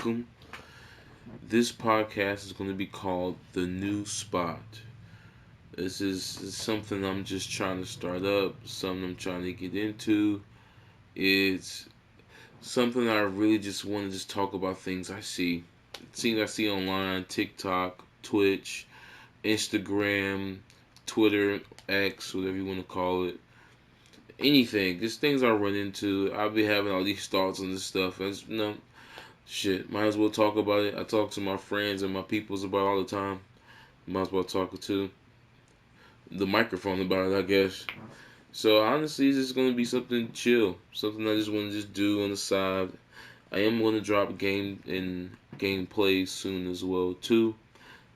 welcome. This podcast is going to be called The New Spot. This is something I'm just trying to start up, something I'm trying to get into. It's something I really just want to just talk about things I see online, TikTok, Twitch, Instagram, Twitter, X, whatever you want to call it. Anything, just things I run into. I'll be having all these thoughts on this stuff. As you know, shit, might as well talk about it. I talk to my friends and my peoples about it all the time. Might as well talk to the microphone about it, I guess. So honestly, it's just gonna be something chill, something I just want to just do on the side. I am going to drop gameplay soon as well too.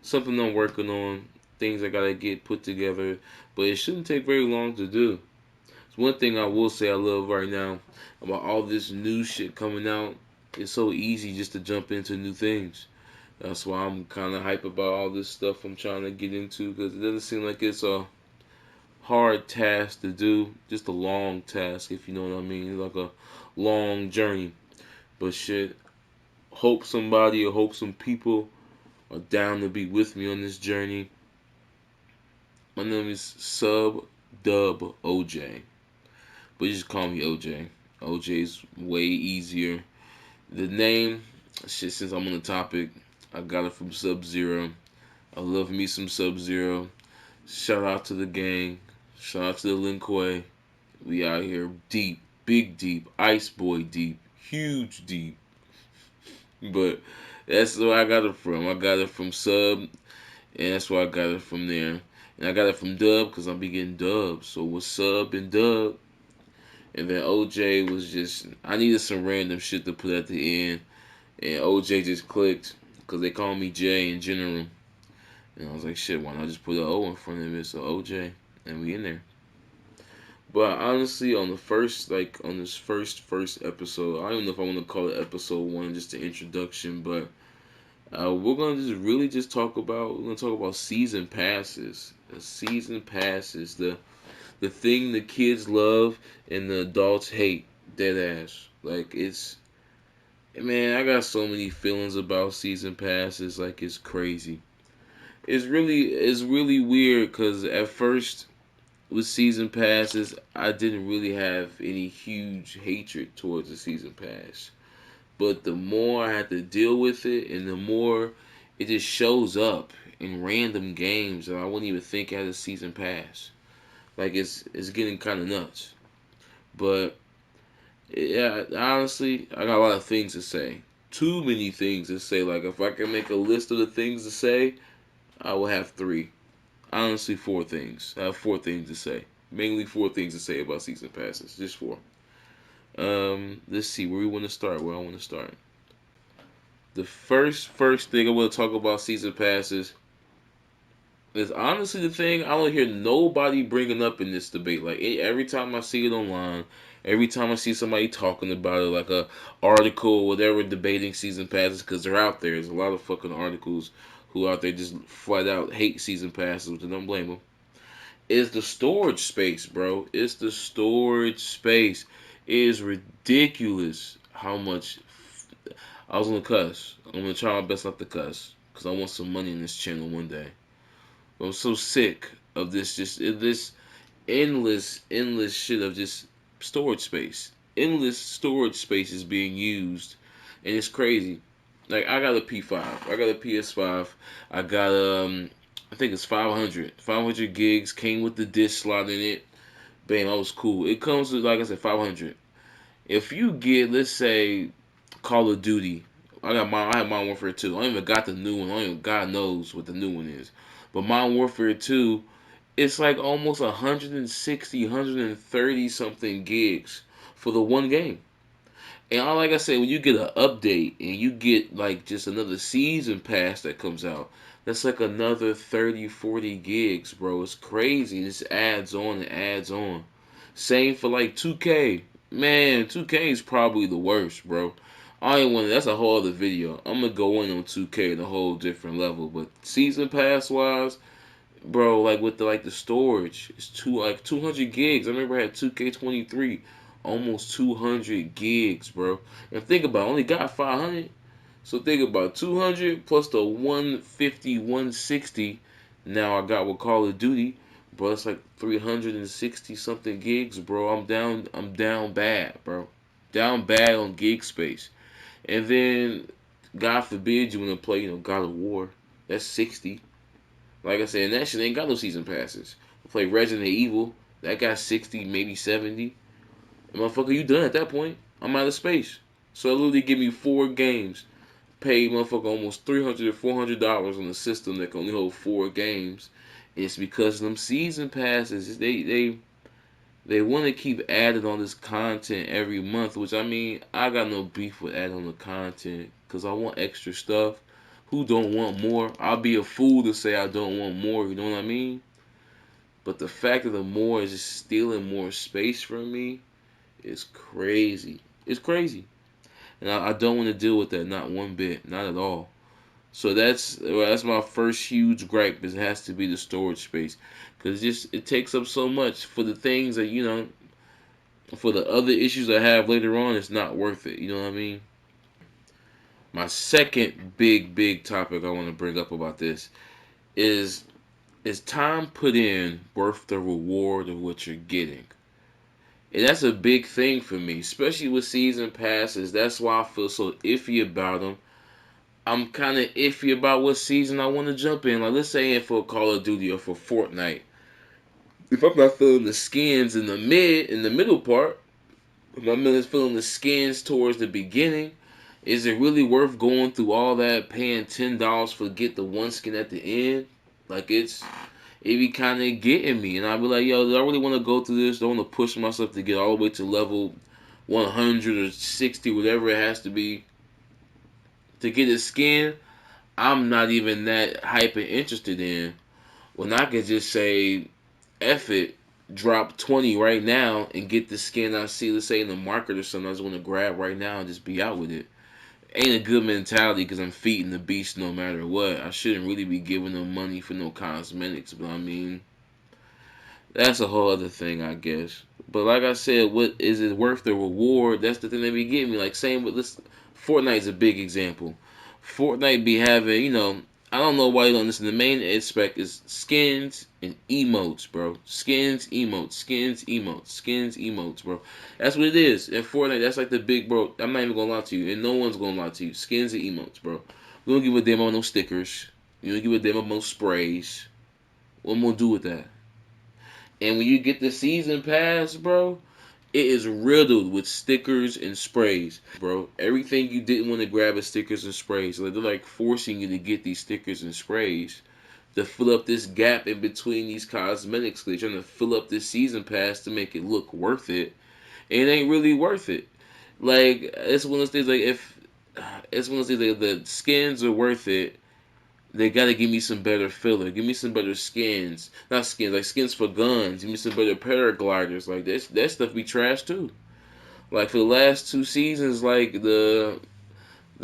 Something I'm working on, things I gotta get put together, but it shouldn't take very long to do. It's one thing I will say I love right now about all this new shit coming out. It's so easy just to jump into new things. That's why I'm kind of hype about all this stuff I'm trying to get into because it doesn't seem like it's a hard task to do, just a long task if you know what I mean, like a long journey. But shit, hope somebody or hope some people are down to be with me on this journey. My name is Sub Dub OJ, but you just call me OJ. OJ's way easier. The name, shit, since I'm on the topic, I got it from Sub Zero. I love me some Sub Zero. Shout out to the gang. Shout out to the Linkway. We out here deep, big deep, ice boy deep, huge deep. But that's where I got it from. I got it from Sub, and that's where I got it from there. And I got it from Dub because I'm be getting Dub. So with Sub and Dub, and then OJ was just I needed some random shit to put at the end, and OJ just clicked because they call me J in general. And I was like, shit, why not just put an O in front of it? So OJ, and we in there. But honestly, on the first, like on this first episode, I don't even know if I want to call it episode one, just the introduction. But we're gonna just really just talk about season passes. Season passes, the thing the kids love and the adults hate, dead ass. Like it's man, I got so many feelings about season passes. Like it's crazy. It's really weird because at first with season passes, I didn't really have any huge hatred towards the season pass. But the more I had to deal with it, and the more it just shows up in random games that I wouldn't even think had a season pass. Like it's getting kind of nuts. But yeah, honestly, I got a lot of things to say. Too many things to say. Like if I can make a list of the things to say, I will have three. Honestly, four things. I have four things to say. Mainly four things to say about season passes. Just four. Let's see where we want to start. Where I want to start. The first thing I want to talk about season passes is honestly the thing I don't hear nobody bringing up in this debate. Like every time I see it online, every time I see somebody talking about it, like a article, whatever, debating season passes, because they're out there. There's a lot of fucking articles who out there just flat out hate season passes, which I don't blame them. Is the storage space, bro. It's the storage space. It is ridiculous how much. I was gonna cuss. I'm gonna try my best not to cuss because I want some money in this channel one day. But I'm so sick of this endless shit of just storage space. Endless storage space is being used, and it's crazy. Like I got a P5, I got a PS5, I got I think it's 500 gigs. Came with the disc slot in it. Bam, that was cool. It comes with, like I said, 500. If you get, let's say, Call of Duty, I have Modern Warfare 2. I don't even got the new one. I don't even God knows what the new one is. But Modern Warfare 2, it's like almost 160, 130 something gigs for the one game. And like I said, when you get an update and you get like just another season pass that comes out, that's like another 30, 40 gigs, bro. It's crazy. It just adds on and adds on. Same for like 2K. Man, 2K is probably the worst, bro. I ain't want that's a whole other video. I'm gonna go in on 2K at a whole different level. But season pass wise, bro, like with the storage, it's 200 gigs. I remember I had 2K23, almost 200 gigs, bro. And think about it, I only got 500. So think about 200 plus the 150, 160. Now I got with Call of Duty, bro. It's like 360 something gigs, bro. I'm down. I'm down bad, bro. Down bad on gig space. And then, God forbid you want to play, God of War. That's 60. Like I said, and that shit ain't got no season passes. Play Resident Evil. That got 60, maybe 70. And motherfucker, you done at that point. I'm out of space. So it literally give me 4 games. Pay motherfucker almost $300 or $400 on a system that can only hold 4 games. And it's because of them season passes. They want to keep adding on this content every month, which I mean, I got no beef with adding on the content because I want extra stuff. Who don't want more? I'll be a fool to say I don't want more, you know what I mean? But the fact that the more is just stealing more space from me is crazy. It's crazy. And I don't want to deal with that, not one bit, not at all. So that's my first huge gripe. Is it has to be the storage space, because it takes up so much for the things that for the other issues I have later on. It's not worth it. You know what I mean? My second big topic I want to bring up about this is time put in worth the reward of what you're getting? And that's a big thing for me, especially with season passes. That's why I feel so iffy about them. I'm kind of iffy about what season I want to jump in. Like, let's say for Call of Duty or for Fortnite. If I'm not feeling the skins in the middle part, if I'm not feeling the skins towards the beginning, is it really worth going through all that, paying $10 for get the one skin at the end? Like, it be kind of getting me, and I be like, yo, do I really want to go through this? Do I want to push myself to get all the way to level 100 or 60, whatever it has to be, to get a skin I'm not even that hype and interested in? When I could just say, F it, drop 20 right now and get the skin I see, let's say in the market or something I just want to grab right now and just be out with it. Ain't a good mentality because I'm feeding the beast no matter what. I shouldn't really be giving them money for no cosmetics, but I mean, that's a whole other thing, I guess. But like I said, what is it worth the reward? That's the thing that be getting me. Like, same with this, Fortnite's a big example. Fortnite be having, I don't know why you don't listen. The main aspect is skins and emotes, bro. Skins, emotes, skins, emotes, skins, emotes, bro. That's what it is. And Fortnite, that's like the big, bro. I'm not even gonna lie to you, and no one's gonna lie to you. Skins and emotes, bro. We don't give a damn about no stickers. You don't give a damn about no sprays. What am I gonna do with that? And when you get the season pass, bro, it is riddled with stickers and sprays, bro. Everything you didn't want to grab is stickers and sprays. Like, they're like forcing you to get these stickers and sprays to fill up this gap in between these cosmetics. They're trying to fill up this season pass to make it look worth it. And it ain't really worth it. Like, it's one of those things. Like, if it's one of those things, like, the skins are worth it, they gotta give me some better filler. Give me some better skins. Not skins, like skins for guns. Give me some better paragliders. Like, that stuff be trash too. Like, for the last 2 seasons, like the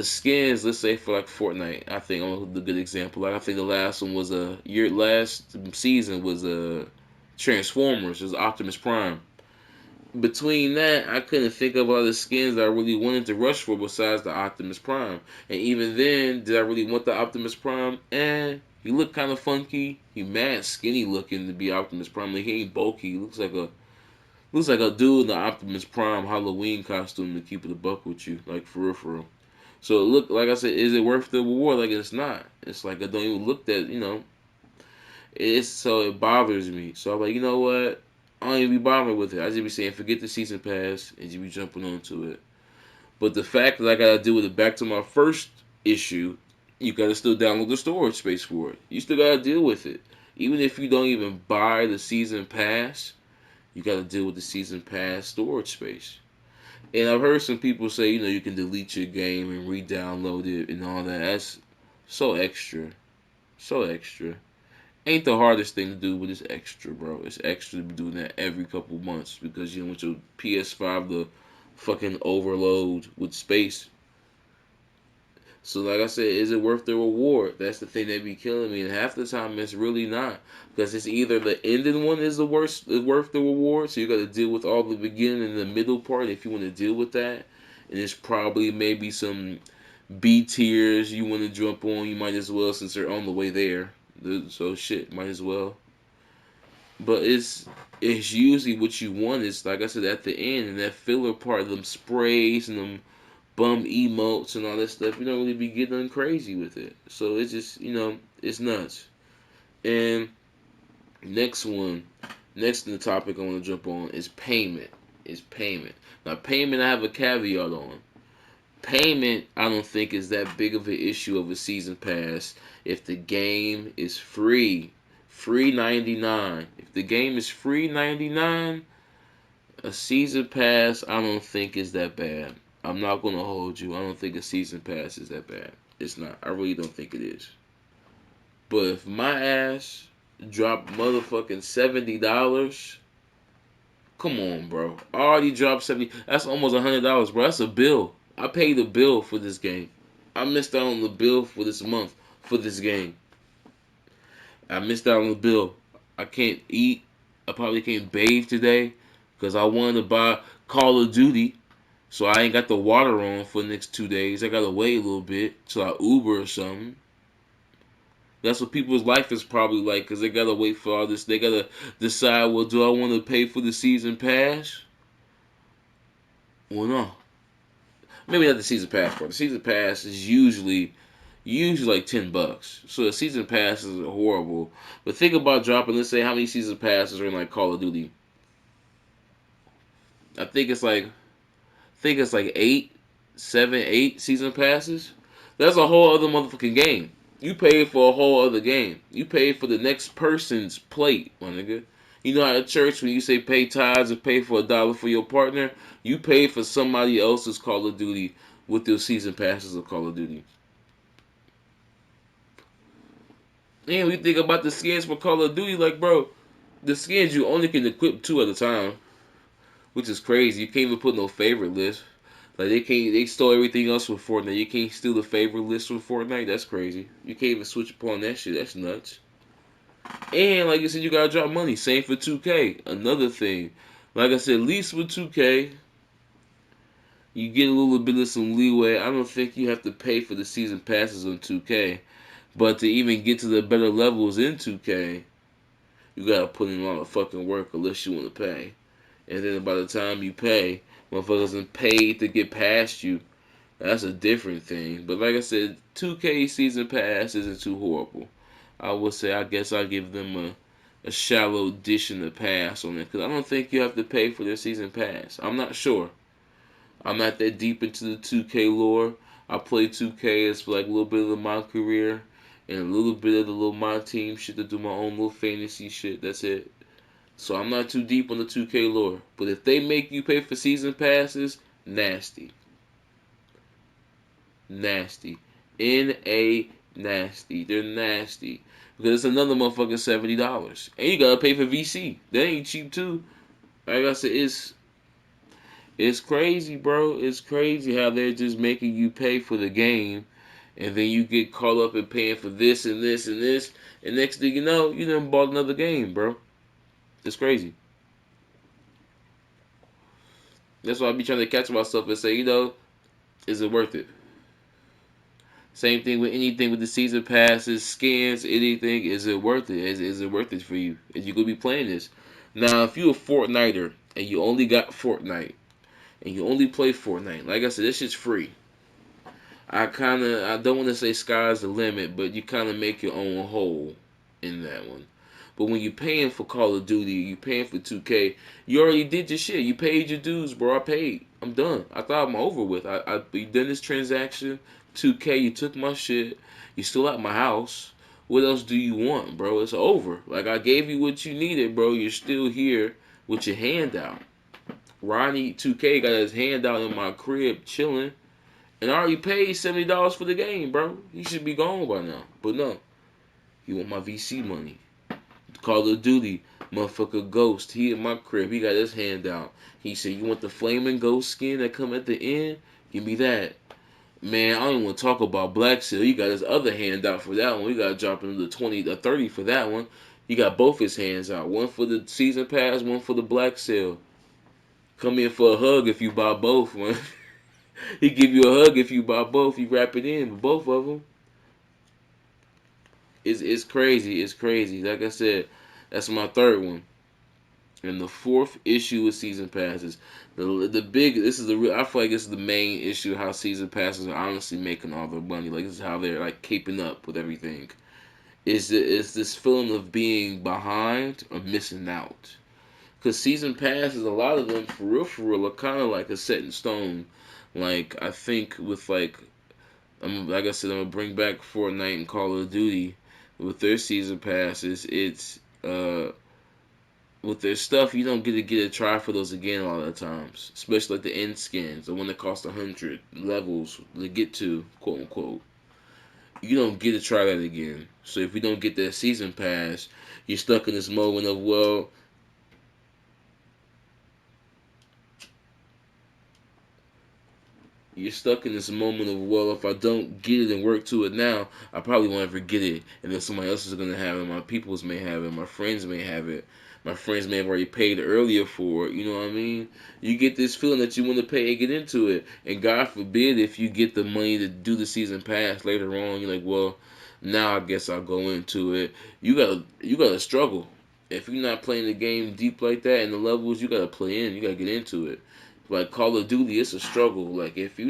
skins, let's say for like Fortnite, I think I'm a good example. Like, I think the last one was last season was Transformers. It was Optimus Prime. Between that, I couldn't think of other skins that I really wanted to rush for besides the Optimus Prime. And even then, did I really want the Optimus Prime? He looked kind of funky. He mad skinny looking to be Optimus Prime. Like, he ain't bulky. He looks like a dude in the Optimus Prime Halloween costume, to keep it a buck with you, like, for real, for real. So look, like I said, is it worth the reward? Like, it's not. It's like I don't even look that. It's so it bothers me. So I'm like, you know what? I don't even be bothering with it. I just be saying, forget the season pass, and just be jumping onto it. But the fact that I gotta deal with it, back to my first issue, you gotta still download the storage space for it. You still gotta deal with it. Even if you don't even buy the season pass, you gotta deal with the season pass storage space. And I've heard some people say, you can delete your game and re-download it and all that. That's so extra. So extra. Ain't the hardest thing to do, but it's extra, bro. It's extra to be doing that every couple months because you don't want your PS5 to fucking overload with space. So, like I said, is it worth the reward? That's the thing that be killing me. And half the time, it's really not, because it's either the ending one is the worst, is worth the reward. So you got to deal with all the beginning and the middle part if you want to deal with that. And it's probably maybe some B tiers you want to jump on, you might as well since they're on the way there. So shit, might as well. But it's usually what you want is like I said at the end and that filler part of them sprays and them bum emotes and all that stuff. You don't really be getting crazy with it. So it's just it's nuts. And next one, next in the topic I want to jump on is payment. Is payment. Now payment I have a caveat on. Payment I don't think is that big of an issue of a season pass if the game is free. Free 99. If the game is free 99, a season pass I don't think is that bad. I'm not gonna hold you. I don't think a season pass is that bad. It's not. I really don't think it is. But if my ass dropped motherfucking $70, come on, bro. I already dropped 70. That's almost $100, bro. That's a bill. I paid a bill for this game. I missed out on the bill for this month for this game. I missed out on the bill. I can't eat. I probably can't bathe today because I wanted to buy Call of Duty. So I ain't got the water on for the next 2 days. I gotta wait a little bit till I Uber or something. That's what people's life is probably like because they gotta wait for all this. They gotta decide, well, do I want to pay for the season pass? Well, no. Maybe not the season pass part. The season pass is usually like $10. So the season passes are horrible. But think about dropping. Let's say how many season passes are in like Call of Duty. I think it's like 8 season passes. That's a whole other motherfucking game. You paid for a whole other game. You paid for the next person's plate, my nigga. You know how at church when you say pay tithes and pay for $1 for your partner, you pay for somebody else's Call of Duty with your season passes of Call of Duty. And we think about the skins for Call of Duty, like bro, the skins you only can equip 2 at a time, which is crazy. You can't even put no favorite list. Like they stole everything else from Fortnite. You can't steal the favorite list from Fortnite. That's crazy. You can't even switch upon that shit. That's nuts. And like I said, you gotta drop money. Same for 2K. Another thing. Like I said, at least with 2K, you get a little bit of some leeway. I don't think you have to pay for the season passes on 2K. But to even get to the better levels in 2K, you gotta put in a lot of fucking work unless you want to pay. And then by the time you pay, motherfuckers done paid to get past you. That's a different thing. But like I said, 2K season pass isn't too horrible. I would say I guess I'll give them a shallow dish in the pass on it. Because I don't think you have to pay for their season pass. I'm not sure. I'm not that deep into the 2K lore. I play 2K as like a little bit of my career. And a little bit of the little my team shit to do my own little fantasy shit. That's it. So I'm not too deep on the 2K lore. But if they make you pay for season passes, nasty. Nasty. N-A nasty. They're nasty. Because it's another motherfucking $70. And you gotta pay for VC. That ain't cheap too. Like I said, it's crazy, bro. It's crazy how they're just making you pay for the game. And then you get caught up in paying for this and this and this. And next thing you know, you done bought another game, bro. It's crazy. That's why I be trying to catch myself and say, is it worth it? Same thing with anything with the season passes, skins, anything. Is it worth it? Is it worth it for you? Is you gonna be playing this? Now, if you a Fortniter and you only got Fortnite and you only play Fortnite, like I said, this shit's free. I don't want to say sky's the limit, but you kind of make your own hole in that one. But when you're paying for Call of Duty, you paying for 2K, you already did your shit. You paid your dues, bro. I paid. I'm done. I thought I'm over with. You done this transaction. 2K, you took my shit. You still at my house. What else do you want, bro? It's over. Like, I gave you what you needed, bro. You're still here with your hand out. Ronnie 2K got his hand out in my crib chilling. And I already paid $70 for the game, bro. He should be gone by now. But no. You want my VC money. Call of Duty, motherfucker Ghost. He in my crib. He got his hand out. He said, you want the flaming ghost skin that come at the end? Give me that. Man, I don't even want to talk about Black Seal. He got his other hand out for that one. We got to drop him to 20 to 30 for that one. He got both his hands out. One for the season pass, one for the Black Seal. Come in for a hug if you buy both, man. He give you a hug if you buy both. You wrap it in, both of them. It's crazy. It's crazy. Like I said, that's my third one. And the fourth issue with season passes, the big this is the real. I feel like this is the main issue how season passes are honestly making all their money. Like this is how they're like keeping up with everything. Is this feeling of being behind or missing out? Because season passes, a lot of them for real, are kind of like a set in stone. Like I think with like I said, I'm gonna bring back Fortnite and Call of Duty with their season passes. It's with their stuff, you don't get to get a try for those again a lot of the times, especially like the end skins, the one that cost 100 levels to get to, quote unquote. You don't get to try that again. So if you don't get that season pass, you're stuck in this moment of you're stuck in this moment of if I don't get it and work to it now, I probably won't ever get it, and then somebody else is gonna have it. My peoples may have it. My friends may have it. My friends may have already paid earlier for it. You know what I mean? You get this feeling that you want to pay and get into it, and God forbid if you get the money to do the season pass later on, you're like, well, now I guess I'll go into it. You gotta struggle. If you're not playing the game deep like that and the levels, you gotta play in. You gotta get into it. Like Call of Duty, it's a struggle. Like if you're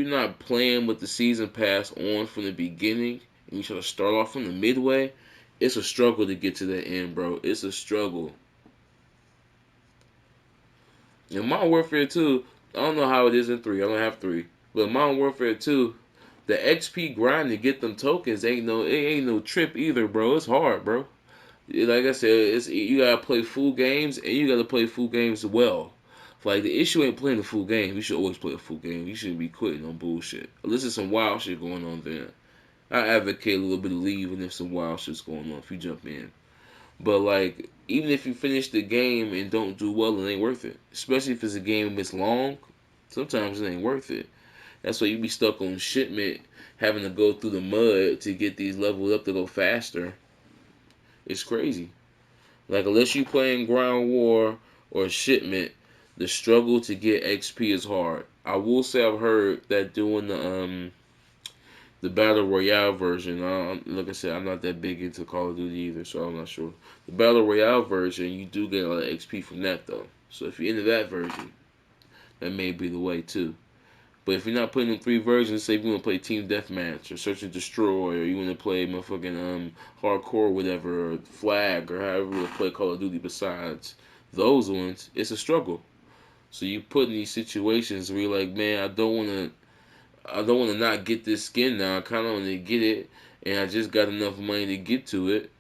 not playing with the season pass on from the beginning and you try to start off from the midway, it's a struggle to get to the end, bro. It's a struggle. In Modern Warfare 2, I don't know how it is in 3. I don't have 3. But in Modern Warfare 2, the XP grind to get them tokens it ain't no trip either, bro. It's hard, bro. Like I said, you gotta play full games and you gotta play full games well. Like the issue ain't playing the full game. You should always play a full game. You shouldn't be quitting on bullshit. Unless there's some wild shit going on there. I advocate a little bit of leaving if some wild shit's going on if you jump in. But like even if you finish the game and don't do well, it ain't worth it. Especially if it's a game that's long. Sometimes it ain't worth it. That's why you be stuck on shipment, having to go through the mud to get these levels up to go faster. It's crazy. Like unless you playing ground war or shipment, the struggle to get XP is hard. I will say I've heard that doing the battle royale version. Like I said, I'm not that big into Call of Duty either, so I'm not sure. The battle royale version, you do get a lot of XP from that though. So if you're into that version, that may be the way too. But if you're not playing in 3 versions, say if you want to play Team Deathmatch or Search and Destroy, or you want to play motherfucking Hardcore, or whatever, or Flag, or however you want to play Call of Duty besides those ones, it's a struggle. So you put in these situations where you're like, man, I don't want to not get this skin now. I kind of want to get it, and I just got enough money to get to it,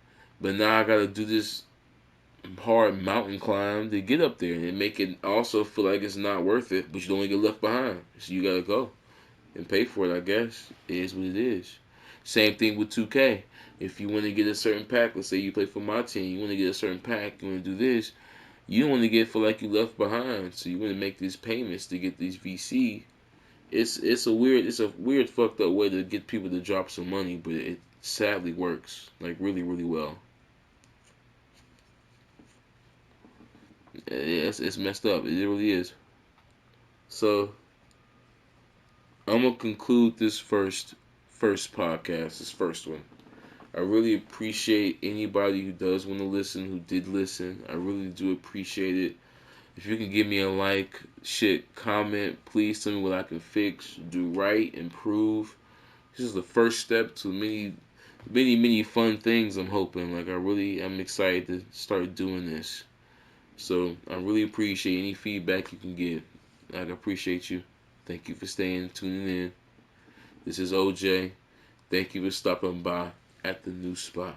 but now I got to do this hard mountain climb to get up there, and it make it also feel like it's not worth it, but you don't want to get left behind. So you gotta go and pay for it. I guess it is what it is. Same thing with 2K. If you want to get a certain pack, let's say you play for my team, you want to get a certain pack, you want to do this, you don't want to get feel like you left behind. So you want to make these payments to get these VC. It's a weird fucked up way to get people to drop some money, but it sadly works like really really well. Yeah, it's messed up. It really is. So I'm gonna conclude this first podcast, this first one. I really appreciate anybody who does want to listen, who did listen. I really do appreciate it. If you can give me a like, shit, comment, please tell me what I can fix, do right, improve. This is the first step to many, many, many fun things. I'm hoping. Like I really am excited to start doing this. So I really appreciate any feedback you can give. I appreciate you. Thank you for staying, tuning in. This is OJ. Thank you for stopping by at the new spot.